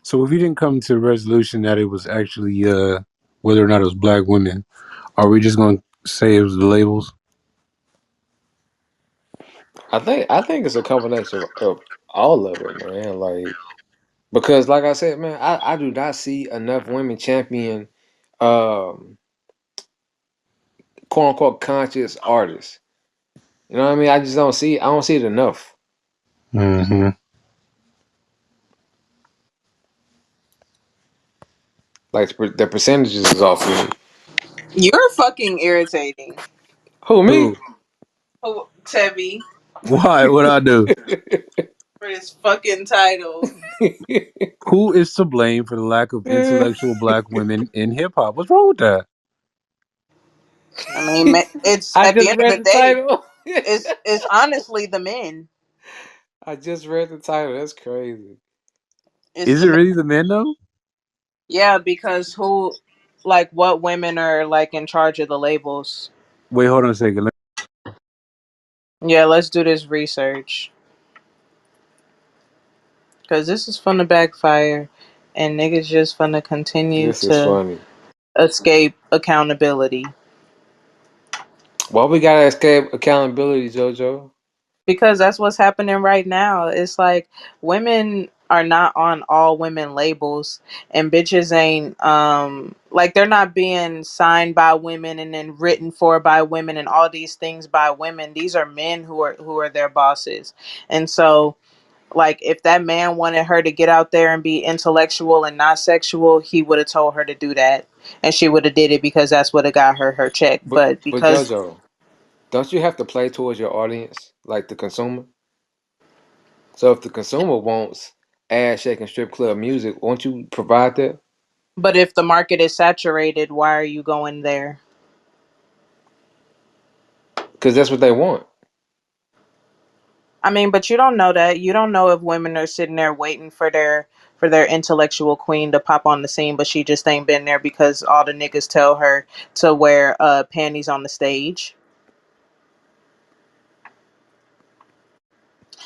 So if you didn't come to a resolution that it was actually whether or not it was black women, are we just going to say it was the labels? I think it's a combination of all of it, man. Like because, like I said, man, I do not see enough women champion, um, quote unquote conscious artists. You know what I mean? I just don't see. I don't see it enough. Mm-hmm. Like the percentages is off for me. You're fucking irritating. Who me? Who? Oh, Tevy, Why? What I do? for this fucking title. Who is to blame for the lack of intellectual black women in hip hop? What's wrong with that? I mean, it's I at the just end of read the the day, title. it's honestly the men. I just read the title. That's crazy. It's Is the it men. really the men though? Yeah, because who, like, what women are like in charge of the labels? Wait, hold on a second. Yeah, let's do this research because this is fun to backfire, and niggas just fun to continue This is to funny. escape accountability. Why we gotta escape accountability, JoJo? Because that's what's happening right now. It's like women are not on all women labels, and bitches ain't like they're not being signed by women and then written for by women and all these things by women. These are men who are their bosses. And so, like, if that man wanted her to get out there and be intellectual and not sexual, he would have told her to do that, and she would have did it because that's what have got her check. But But but because JoJo, don't you have to play towards your audience, like the consumer? So if the consumer wants ass shaking strip club music, won't you provide that? but if the market is saturated, why are you going there? Because that's what they want. I mean, but you don't know that. You don't know if women are sitting there waiting for their intellectual queen to pop on the scene, but she just ain't been there because all the niggas tell her to wear panties on the stage.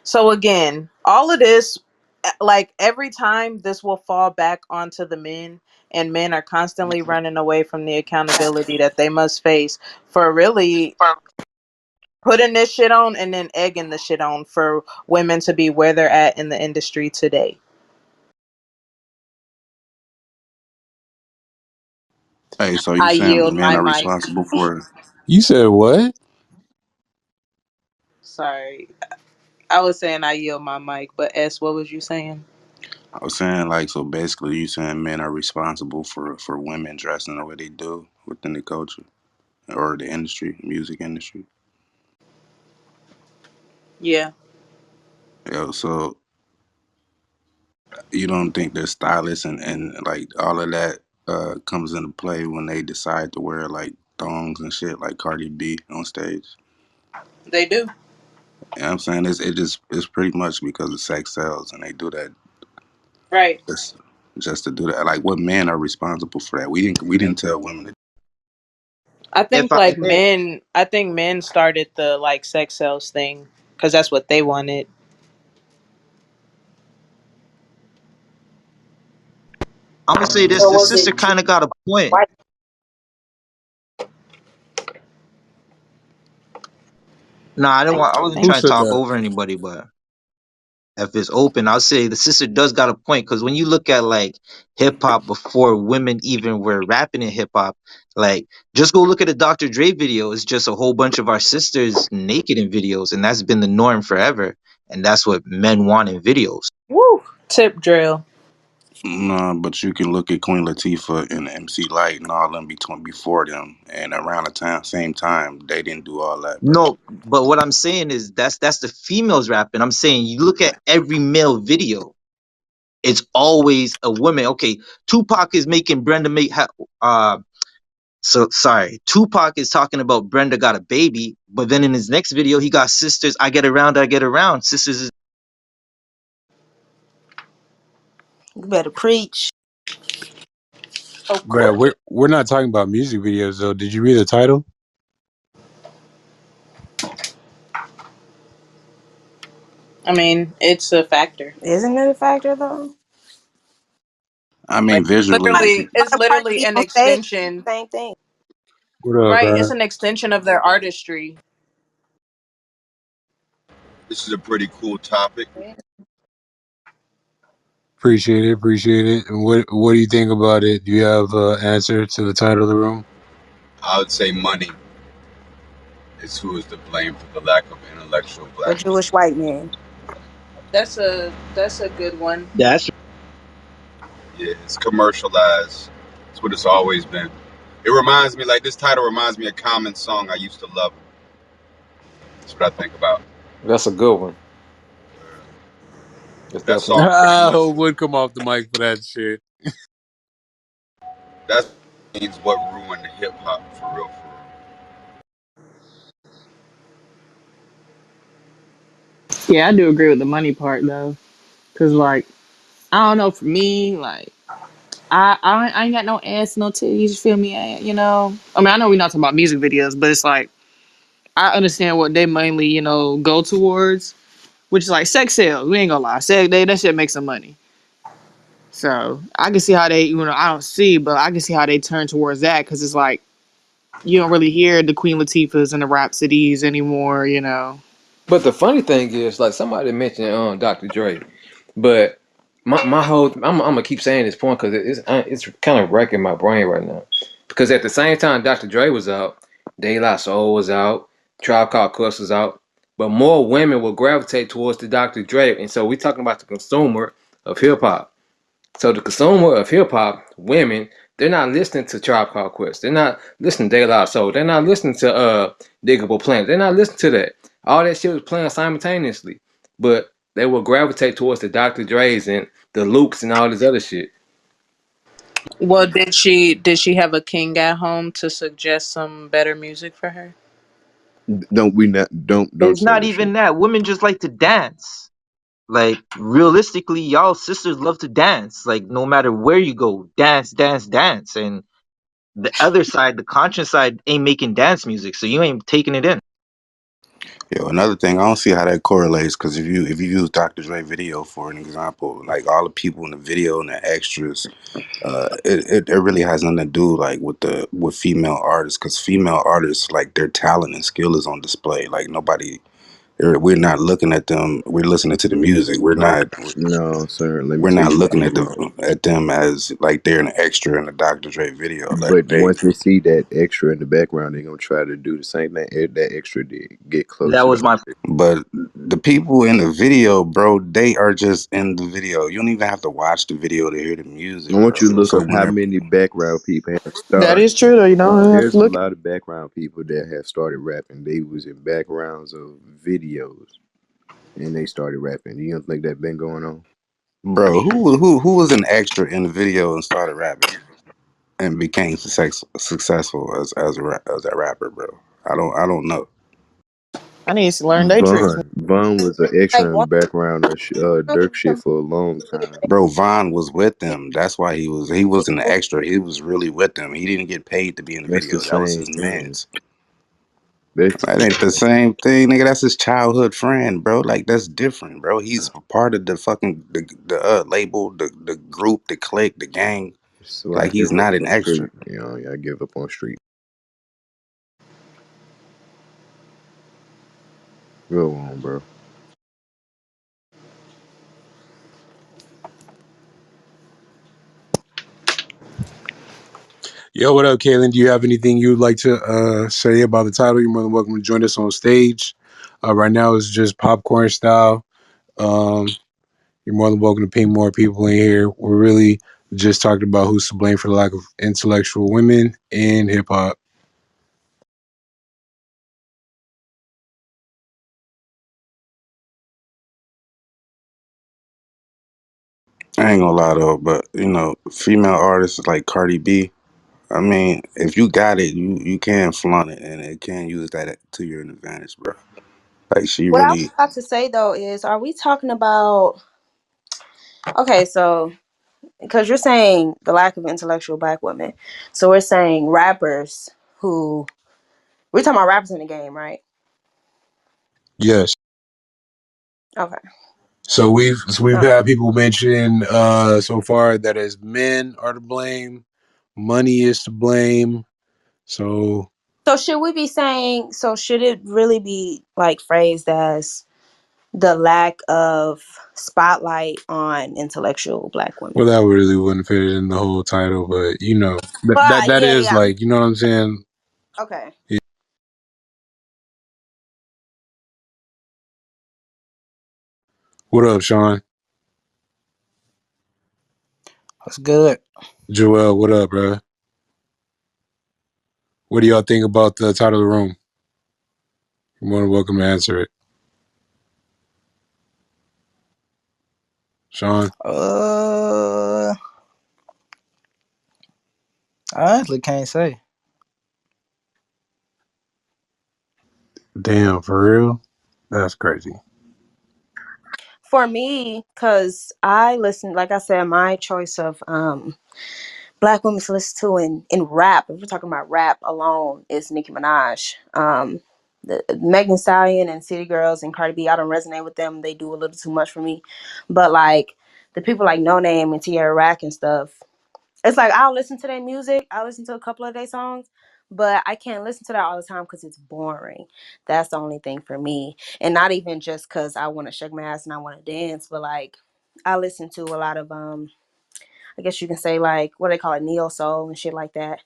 So again, all of this, like every time, this will fall back onto the men, and men are constantly running away from the accountability that they must face for really putting this shit on and then egging the shit on for women to be where they're at in the industry today. Hey, so you I saying yield men my are mic. responsible for? You said what? Sorry. I was saying I yield my mic, but S, what was you saying? I was saying like so basically you saying men are responsible for women dressing the way they do within the culture or the industry, music industry. Yeah. Yo, so you don't think their stylists and like all of that comes into play when they decide to wear like thongs and shit like Cardi B on stage? They do. You know what I'm saying? It's pretty much because the sex sells and they do that Right. just just to do that. Like what men are responsible for that? We didn't tell women to. I think men started the like sex sales thing cuz that's what they wanted. I'm gonna say this: So the was it sister kind of got a point. white? Nah, I didn't want. I wasn't Who trying to said talk that? over anybody, but if it's open, I'll say the sister does got a point because when you look at like hip hop before women even were rapping in hip hop, like just go look at a Dr. Dre video. It's just a whole bunch of our sisters naked in videos, and that's been the norm forever. And that's what men want in videos. Woo. Tip drill. No, but you can look at Queen Latifah and MC Light and all them between before them, and around the time, same time, they didn't do all that, bro. No, but what I'm saying is that's the females rapping. I'm saying you look at every male video, it's always a woman. Okay, Tupac is making Brenda make so sorry. Tupac is talking about Brenda got a baby, but then in his next video he got sisters. I get around, I get around. Sisters is You better preach. Of Bruh, course. we're not talking about music videos though. Did you read the title? I mean, it's a factor. Isn't it a factor though? I Like mean, visually, literally, it's Like Cardi literally B an on stage, extension, same thing. What up, right? It's guy? an extension of their artistry. This is a pretty cool topic. Appreciate it. Appreciate it. And what do you think about it? Do you have an answer to the title of the room? I would say money is who is to blame for the lack of intellectual A black men. Jewish white man. That's a good one. That's Yeah, it's commercialized. It's what it's always been. It reminds me, like this title reminds me of Common's song I used to love. That's what I think about. That's a good one. It's That definitely. song pretty I much, would come off the mic for that shit. that means what ruined hip hop for real, for real. Yeah, I do agree with the money part though, cause like I don't know, for me, like I ain't got no ass, no titties. You feel me? You know, I mean, I know we're not talking about music videos, but it's like I understand what they mainly, go towards, which is like sex sales. We ain't gonna lie, sex that shit makes some money. So I can see how they, I don't see, but I can see how they turn towards that because it's like you don't really hear the Queen Latifahs and the Rhapsodies anymore. But the funny thing is, like somebody mentioned Dr. Dre, but my whole I'm gonna keep saying this point because it's kind of wrecking my brain right now. Because at the same time Dr. Dre was out, De La Soul was out, Tribe Called Quest was out, but more women will gravitate towards the Dr. Dre, and so we're talking about the consumer of hip hop. So the consumer of hip hop, women, they're not listening to Tribe Called Quest. They're not listening to De La Soul. They're not listening to Diggable Planet. They're not listening to that. All that shit was playing simultaneously. But they will gravitate towards the Dr. Dre's and the Lukes and all this other shit. Well, did she have a king at home to suggest some better music for her? Don't we not don't it's say not that shit. even that. Women just like to dance. Like realistically, y'all sisters love to dance. Like no matter where you go, dance, dance, dance. And the other side, the conscious side, ain't making dance music, so you ain't taking it in. yo, another thing, I don't see how that correlates because if you use Dr. Dre video for an example, like all the people in the video and the extras, it really has nothing to do like with female artists because female artists like their talent and skill is on display. Like nobody, we're not looking at them. We're listening to the music. We're No, not. no, sir. Let me We're tell not you why looking you're wrong. at them as like they're an extra in a Dr. Dre video. Like But they, once they see that extra in the background, they're gonna try to do the same thing that extra did. Get That closer to was my her. but the people in the video, bro, they are just in the video. You don't even have to watch the video to hear the I music, want you to bro. look So up when how they're, many background people have That started. is true, though. I have to There's a look. lot of background people that have started rapping. They was in backgrounds of videos and they started rapping. You don't think that been going on? bro, who was an extra in the video and started rapping and became successful as a rapper, bro? I don't know. I need to learn their tricks. Von was an extra Like in the one background of Dirk shit for a long time. Bro, Von was with them. That's why he was an extra. He was really with them. He didn't get paid to be in the That's the video. That was same his thing. man's. That's That ain't the same thing, nigga. That's his childhood friend, bro. Like that's different, bro. He's a part of the fucking the label, the group, the clique, the gang. so I Like he's give up not an on street. extra. You know, I give up on street. Go on, bro. Yo, what up, Kaylin? Do you have anything you'd like to say about the title? You're more than welcome to join us on stage. Right now, it's just popcorn style. Um, you're more than welcome to ping more people in here. We're really just talking about who's to blame for the lack of intellectual women in hip hop. I ain't gonna lie though, but female artists like Cardi B. I mean, if you got it, you can flaunt it, and it can use that to your advantage, bro. Like she What I was really, about to say though is, are we talking about? Okay, so because you're saying the lack of intellectual black women, so we're saying rappers who we're talking about rappers in the game, right? Yes. Okay. So we've Uh, had people mention so far that as men are to blame, money is to blame. So so should we be saying? So should it really be like phrased as the lack of spotlight on intellectual Black well, women? that really wouldn't fit in the whole title, but you know that Well, that yeah, is yeah. like, you know what I'm saying. Okay. What up, Sean? That's good. Joel, what up, bro? What do y'all think about the title of the room? You're more than welcome to answer it. Sean? I honestly can't say. Damn, for real? That's crazy. For me, because I listen, like I said, my choice of Black women to listen to in rap, if we're talking about rap alone, is Nicki Minaj. The Megan Stallion and City Girls and Cardi B, I don't resonate with them. They do a little too much for me. But like the people like No Name and Tierra Rack and stuff, it's like I'll listen to their music. I'll listen to a couple of their songs, but I can't listen to that all the time because it's boring. That's the only thing for me. And not even just because I want to shake my ass and I want to dance, but like I listen to a lot of I guess you can say like what do they call it, neo soul and shit like that.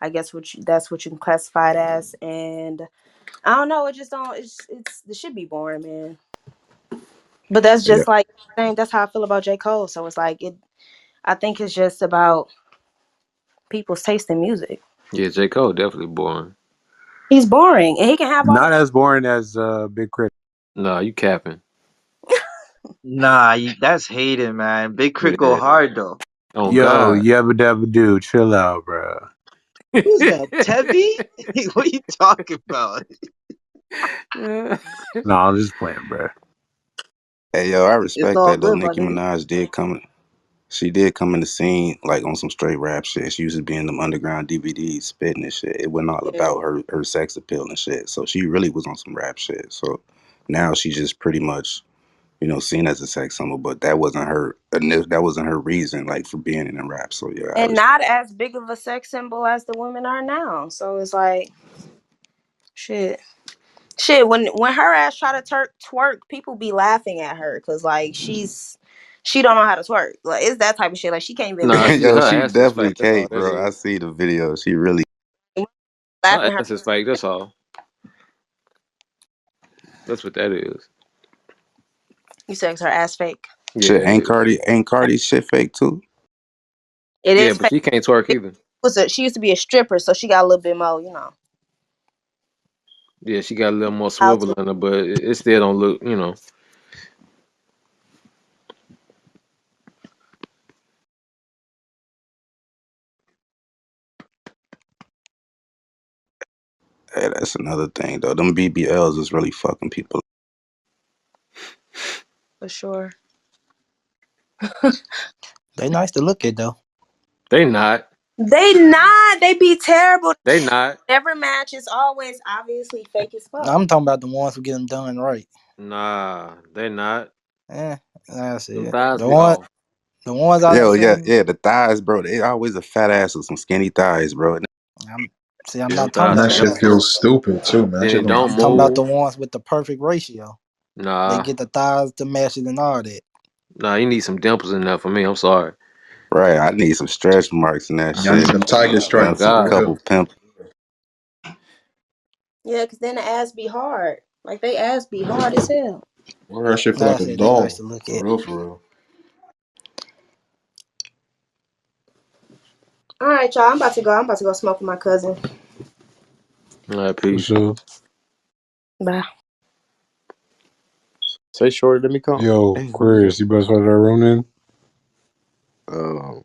I guess that's what you can classify it as. And I don't know, it just don't. It's it should be boring, man. But that's Yeah, just like saying that's how I feel about J. Cole. So it's like it. I think it's just about people's taste in music. Yeah, J. Cole definitely boring. He's boring, and he can have all the. Not as boring as Big Crit. Nah, you capping. Nah, that's hating, man. Big Crit go Yeah. hard though. Oh Yo, God. yabba dabba do, chill out, bro. Who's that? Tevy? What are you talking about? No, I'm just playing, bro. hey yo, I It's respect all that though. good, my Nicki nigga. Minaj did come. She did come in the scene like on some straight rap shit. She used to be in them underground DVDs spitting and shit. It wasn't all Yeah. about her sex appeal and shit. So she really was on some rap shit. So now she's just pretty much, seen as a sex symbol. But that wasn't her. That wasn't her reason like for being in the rap. So yeah, I And respect. not as big of a sex symbol as the women are now. So it's like shit. Shit, when her ass try to twerk, people be laughing at her because like she don't know how to twerk. Like it's that type of shit. Like she can't even Nah, dance. she Yo, her she ass is definitely fake. That's all can't, that bro. I is. see the video. She really. Her Laughing at her. ass is fake. That's all. That's what that is. You said her ass fake. Yeah, Shit, it is. Ain't Cardi's shit fake too? It Yeah, is but fake. she can't twerk It either. she used to be a stripper, so she got a little bit more, Yeah, she got a little more how swivel to. in her, but it still don't look. Hey, that's another thing though. Them BBLs is really fucking people. For sure. They nice to look at though. They not. They not. They be terrible. They not. Never match. It's always obviously fake as fuck. I'm talking about the ones who get them done right. Nah, they not. Eh, that's Them it. thighs The be one, off. the ones I done Yo, yeah, seen. yeah, the thighs, bro. They always a fat ass with some skinny thighs, bro. I'm I'm Yeah, them not talking And thighs about that be them shit off. though. feels stupid too, man. That Then shit it don't don't I'm feel talking right. about the move. ones with the perfect ratio. They Nah, get the thighs to match it and all that. nah, you need some dimples in there for me. I'm sorry. Right, I need some stretch marks and that Y'all need shit. them tiger Oh stripes A for God. real. couple pimp. Yeah, because then the ass be hard. Like they ass be hard as hell. Or that shit feel like That's a it. They nice doll. to look For at. real, for real. All right, y'all. I'm about to go. I'm about to go smoke with my cousin. All right, For peace. sure. Bye. Say short, let me come. Yo, Damn, where you go? Chris, you best start that room then? Um,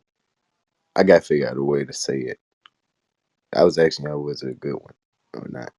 I got to figure out a way to say it. I was asking y'all, was it a good one or not?